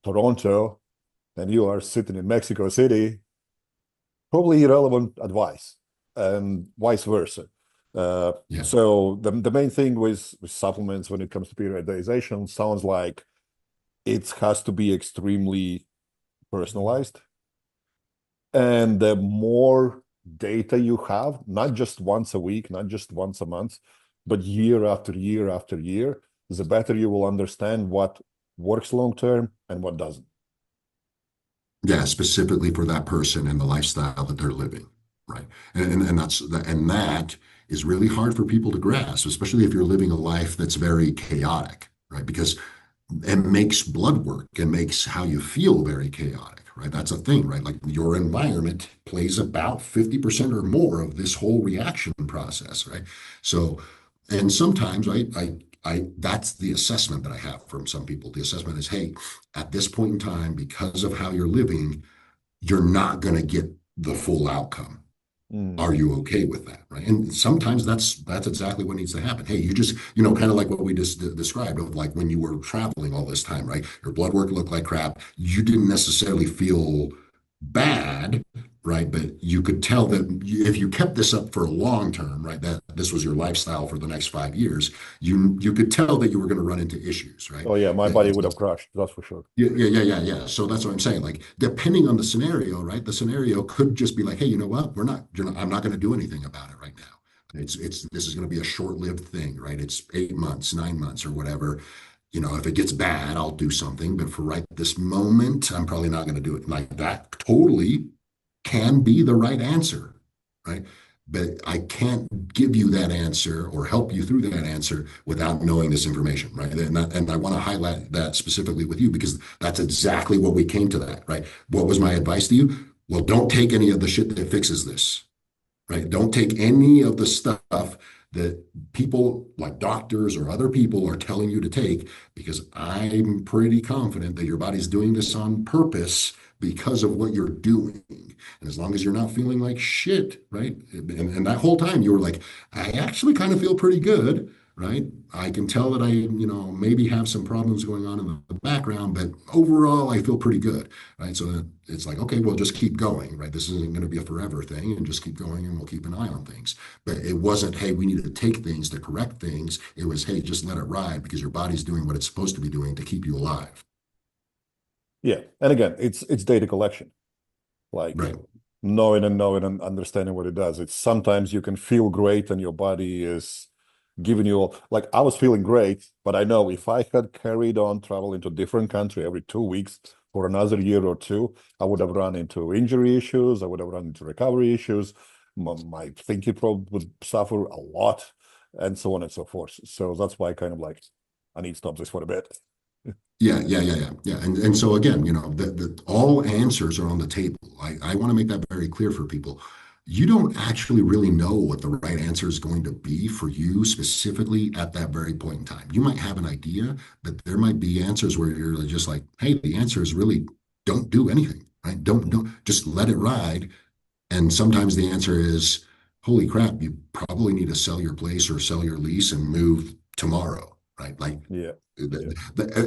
Toronto and you are sitting in Mexico City, probably irrelevant advice, and vice versa. Yeah. So the main thing with supplements when it comes to periodization sounds like it has to be extremely personalized. And the more data you have, not just once a week, not just once a month, but year after year after year, the better you will understand what works long term and what doesn't. Yeah, specifically for that person and the lifestyle that they're living, right? And that is really hard for people to grasp, especially if you're living a life that's very chaotic, right? Because it makes blood work and makes how you feel very chaotic, right? That's a thing, right? Like your environment plays about 50% or more of this whole reaction process, right? So, and sometimes, right, that's the assessment that I have from some people. The assessment is, hey, at this point in time, because of how you're living, you're not going to get the full outcome. Mm. Are you okay with that? Right. And sometimes that's exactly what needs to happen. Hey, you just, kind of like what we just described of like when you were traveling all this time, right? Your blood work looked like crap. You didn't necessarily feel bad, right? But you could tell that if you kept this up for a long term, right, that this was your lifestyle for the next 5 years, you could tell that you were going to run into issues, right? Oh yeah, my That body would have crashed, that's for sure. yeah, yeah, yeah, yeah, yeah. So that's what I'm saying. Like, depending on the scenario, right? The scenario could just be like, hey, you know what? I'm not going to do anything about it right now. This is going to be a short-lived thing, right? It's 8 months, 9 months, or whatever. If it gets bad, I'll do something. But for right this moment, I'm probably not going to do it. Like that totally can be the right answer, right? But I can't give you that answer or help you through that answer without knowing this information, right? And I want to highlight that specifically with you because that's exactly what we came to that, right? What was my advice to you? Well, don't take any of the shit that fixes this, right? Don't take any of the stuff that people like doctors or other people are telling you to take because I'm pretty confident that your body's doing this on purpose because of what you're doing. And as long as you're not feeling like shit, right? And that whole time you were like, I actually kind of feel pretty good, right? I can tell that I, maybe have some problems going on in the background, but overall I feel pretty good, right? So it's like, okay, well, just keep going, right? This isn't going to be a forever thing and just keep going and we'll keep an eye on things. But it wasn't, hey, we need to take things to correct things. It was, hey, just let it ride because your body's doing what it's supposed to be doing to keep you alive. Yeah, and again, it's data collection, like Right. knowing and understanding what it does. It's sometimes you can feel great and your body is giving you like I was feeling great, but I know if I had carried on traveling to a different country every 2 weeks for another year or two, I would have run into injury issues, I would have run into recovery issues, my thinking probe would suffer a lot, and so on and so forth. So that's why I kind of like I need to stop this for a bit. Yeah, yeah, yeah, yeah, yeah. And so again, all answers are on the table. I want to make that very clear for people. You don't actually really know what the right answer is going to be for you specifically at that very point in time. You might have an idea, but there might be answers where you're just like, hey, the answer is really don't do anything, right? Don't just let it ride. And sometimes the answer is, holy crap, you probably need to sell your place or sell your lease and move tomorrow, right? Like Yeah, yeah.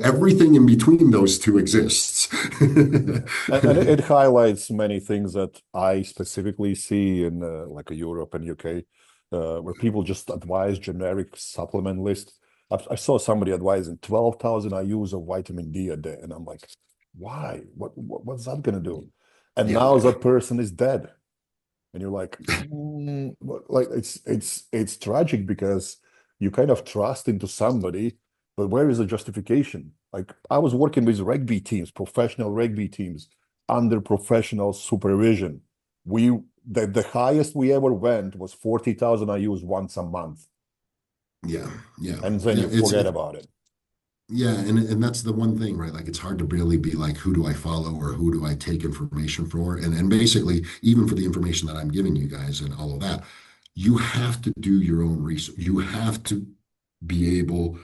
everything in between those two exists. Yeah, and it highlights many things that I specifically see in like a Europe and UK, where people just advise generic supplement lists. I saw somebody advising 12,000 IUs of vitamin D a day, and I'm like, why? What's that gonna do? And Yeah, now yeah, that person is dead, and you're like, like it's tragic because you kind of trust into somebody, but where is the justification? Like I was working with rugby teams, professional rugby teams, under professional supervision. We the highest we ever went was 40,000 IUs once a month, yeah, yeah, and then yeah. you forget about it. Yeah, and that's the one thing, right? Like it's hard to really be like, who do I follow or who do I take information for? And basically, even for the information that I'm giving you guys and all of that, you have to do your own research. You have to be able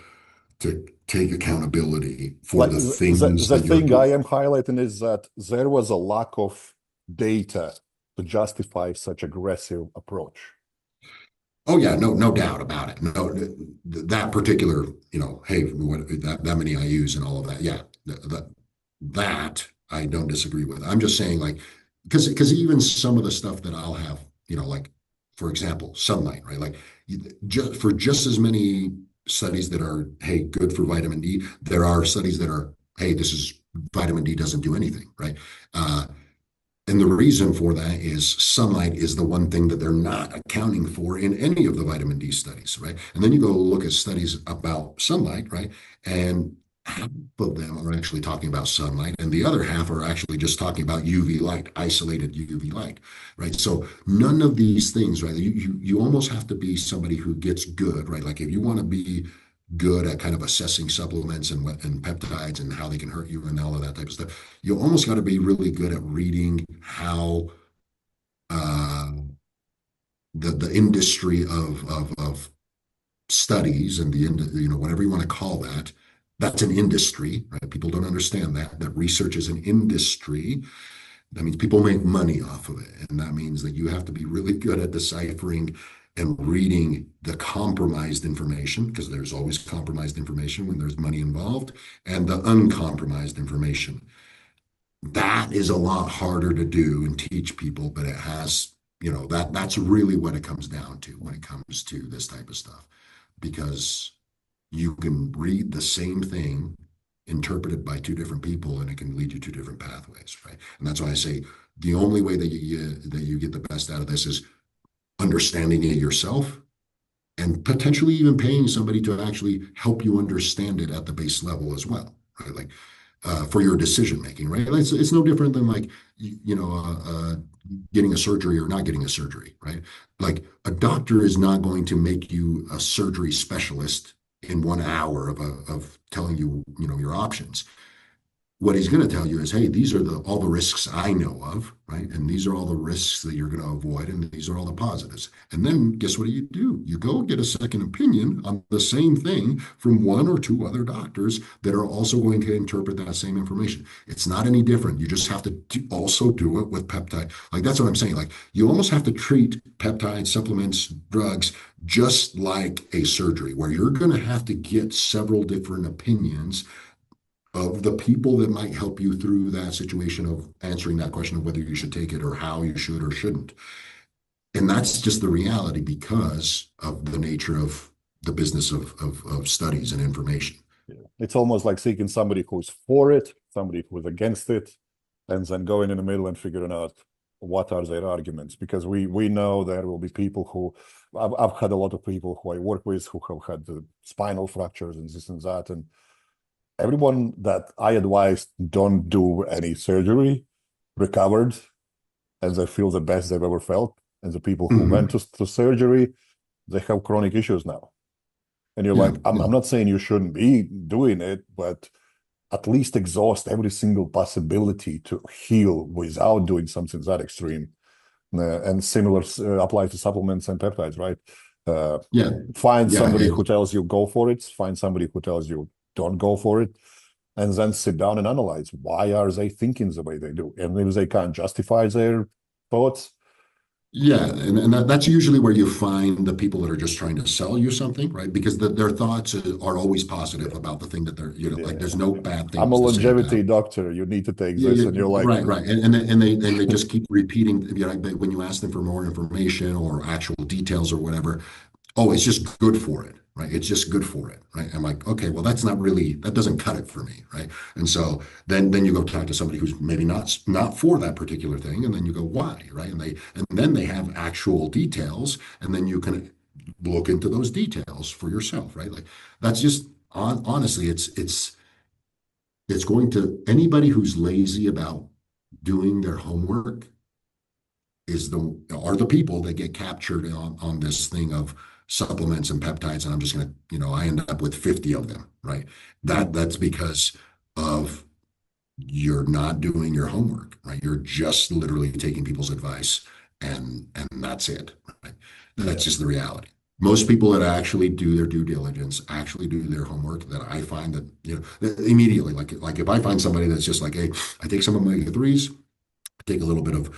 to take accountability for Like the things the that you're thing I doing. am highlighting is that there was a lack of data to justify such aggressive approach. Oh yeah, no doubt about it. No, that particular, hey, that many IUs and all of that. Yeah, that I don't disagree with. I'm just saying like, because even some of the stuff that I'll have, like for example, sunlight, right? Like just as many studies that are, hey, good for vitamin D, there are studies that are, hey, this is vitamin D doesn't do anything, right? And the reason for that is sunlight is the one thing that they're not accounting for in any of the vitamin D studies, right? And then you go look at studies about sunlight, right? And half of them are actually talking about sunlight, and the other half are actually just talking about UV light, isolated UV light, right? So none of these things, right? You almost have to be somebody who gets good, right? Like if you want to be good at kind of assessing supplements and peptides and how they can hurt you and all of that type of stuff, you almost got to be really good at reading how uh, the industry of studies and whatever you want to call that, that's an industry, right? People don't understand that research is an industry, That means people make money off of it. And that means that you have to be really good at deciphering and reading the compromised information, because there's always compromised information when there's money involved, and the uncompromised information. That is a lot harder to do and teach people, but it has, that's really what it comes down to when it comes to this type of stuff. Because you can read the same thing interpreted by two different people, and it can lead you to different pathways, right? And that's why I say the only way that you get the best out of this is understanding it yourself, and potentially even paying somebody to actually help you understand it at the base level as well, right? Like for your decision making, right? It's no different than like getting a surgery or not getting a surgery, right? Like a doctor is not going to make you a surgery specialist in 1 hour of telling you, your options. What he's going to tell you is, hey, these are all the risks I know of, right? And these are all the risks that you're going to avoid, and these are all the positives. And then guess what do? You go get a second opinion on the same thing from one or two other doctors that are also going to interpret that same information. It's not any different. You just have to also do it with peptide. Like that's what I'm saying. Like you almost have to treat peptides, supplements, drugs, just like a surgery, where you're going to have to get several different opinions of the people that might help you through that situation of answering that question of whether you should take it or how you should or shouldn't. And that's just the reality because of the nature of the business of studies and information. Yeah. It's almost like seeking somebody who's for it, somebody who's against it, and then going in the middle and figuring out what are their arguments. Because we know there will be people who, I've had a lot of people who I work with who have had the spinal fractures and this and that, and everyone that I advised don't do any surgery recovered, and they feel the best they've ever felt. And the people who went to surgery, they have chronic issues now. And you're like, I'm not saying you shouldn't be doing it, but at least exhaust every single possibility to heal without doing something that extreme. And similar applies to supplements and peptides, right? Find somebody who tells you go for it. Find somebody who tells you don't go for it, and then sit down and analyze why are they thinking the way they do, and if they can't justify their thoughts. And that's usually where you find the people that are just trying to sell you something, right? Because their thoughts are always positive about the thing that they're, like there's no bad things. I'm a longevity doctor. You need to take this, and you're like, right. And they just keep repeating. When you ask them for more information or actual details or whatever, oh, it's just good for it. Right. It's just good for it. Right. I'm like, okay, well, that doesn't cut it for me. Right. And so then you go talk to somebody who's maybe not for that particular thing. And then you go, why? Right. And then they have actual details. And then you can look into those details for yourself. Right. Like that's just honestly, it's going to anybody who's lazy about doing their homework are the people that get captured on this thing of supplements and peptides, and I'm just going to, I end up with 50 of them, right? That's because of you're not doing your homework, right? You're just literally taking people's advice and that's it, right? That's just the reality. Most people that actually do their due diligence, actually do their homework, that I find that, immediately, like if I find somebody that's just like, hey, I take some of my omega-3s, take a little bit of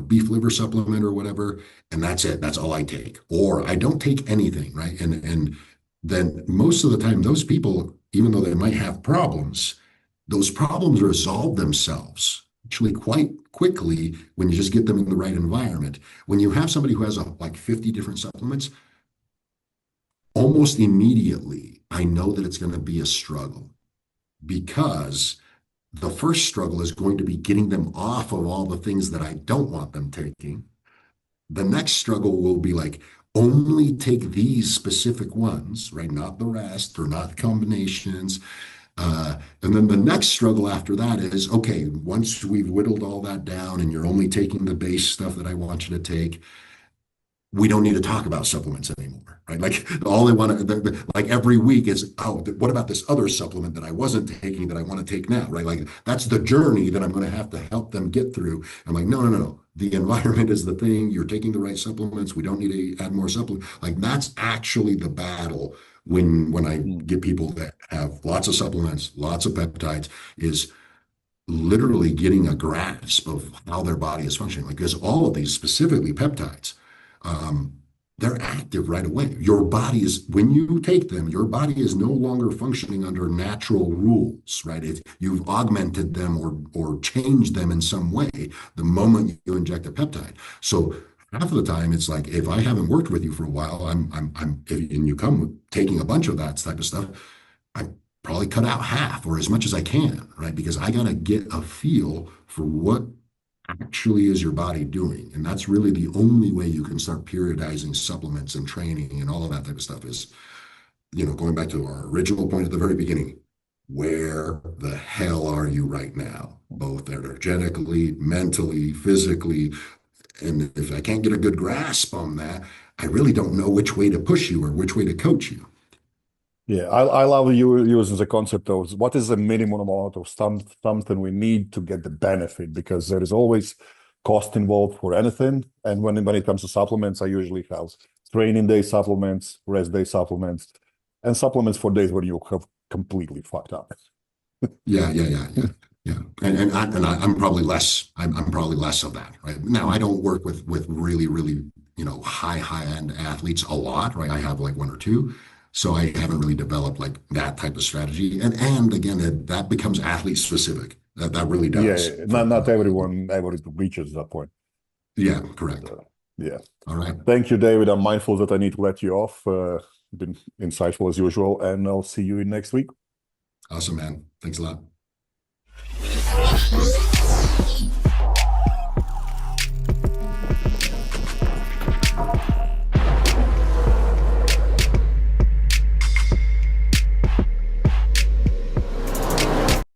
beef liver supplement or whatever, and that's it. That's all I take. Or I don't take anything, right? And then most of the time, those people, even though they might have problems, those problems resolve themselves actually quite quickly when you just get them in the right environment. When you have somebody who has like 50 different supplements, almost immediately, I know that it's going to be a struggle, because the first struggle is going to be getting them off of all the things that I don't want them taking. The next struggle will be like, only take these specific ones, right? Not the rest, or not combinations. And then the next struggle after that is, okay, once we've whittled all that down and you're only taking the base stuff that I want you to take, we don't need to talk about supplements anymore, right? Like all they want to, like every week is, oh, what about this other supplement that I wasn't taking that I want to take now, right? Like that's the journey that I'm going to have to help them get through. I'm like, no. The environment is the thing. You're taking the right supplements. We don't need to add more supplements. Like that's actually the battle when I get people that have lots of supplements, lots of peptides, is literally getting a grasp of how their body is functioning. Like, because all of these, specifically peptides, they're active right away. Your body is, when you take them, your body is no longer functioning under natural rules, right? If you've augmented them or changed them in some way the moment you inject a peptide. So half of the time, it's like, if I haven't worked with you for a while, and you come taking a bunch of that type of stuff, I probably cut out half or as much as I can, right? Because I got to get a feel for what actually is your body doing. And that's really the only way you can start periodizing supplements and training and all of that type of stuff is, going back to our original point at the very beginning, where the hell are you right now? Both energetically, mentally, physically. And if I can't get a good grasp on that, I really don't know which way to push you or which way to coach you. Yeah, I love you using the concept of what is the minimum amount of something we need to get the benefit, because there is always cost involved for anything. And when it comes to supplements, I usually have training day supplements, rest day supplements, and supplements for days when you have completely fucked up. Yeah. I'm probably less. I'm probably less of that. Right now, I don't work with really, really, high end athletes a lot. Right, I have like one or two, so I haven't really developed like that type of strategy. And again, that becomes athlete specific. That really does. Yeah, not everyone ever reaches that point. Yeah, correct. Yeah. All right. Thank you, David. I'm mindful that I need to let you off. Been insightful as usual, and I'll see you in next week. Awesome, man. Thanks a lot.